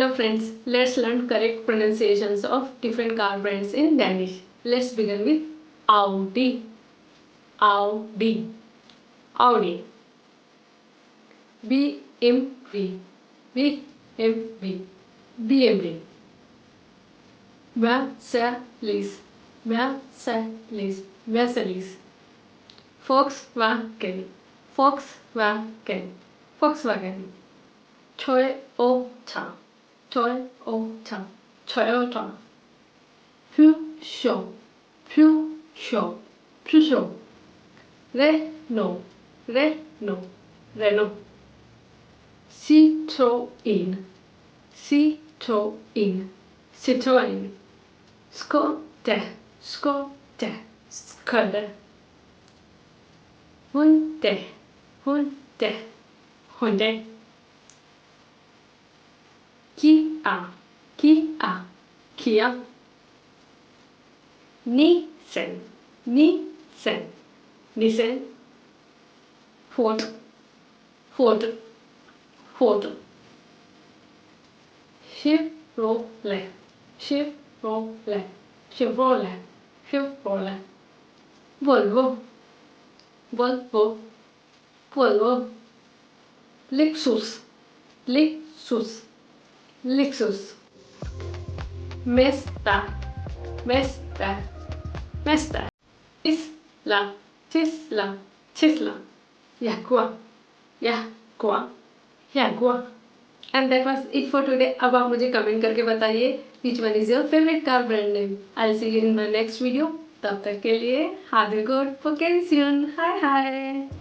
Hello friends, let's learn correct pronunciations of different car brands in Danish. Let's begin with Audi, Audi, Audi, BMW, BMW, BMW, Mercedes, Mercedes, Mercedes, Volkswagen, Volkswagen, Volkswagen, Toyota, Toyota, Toyota, Peugeot, Peugeot, Peugeot, Renault, Renault, Renault, Citroën, Citroën, Citroën, Skoda, Skoda, Skoda, Hyundai, Hyundai, Hyundai, Kia, Kia, Kia, Nissan, Nissan, Nissan, Ford, Ford, Ford, Chevrolet, Chevrolet, Chevrolet, Chevrolet, Volvo, Volvo, Volvo, Lexus, Lexus, Lexus, Mazda, Mazda, Mazda, Tesla, Tesla, Tesla, Jaguar, Jaguar, Jaguar. And that was it for today. अब आप मुझे comment करके बताइए which one is your favorite car brand name. I'll see you in my next video. तब तक के लिए have a good vacation. Hi hi.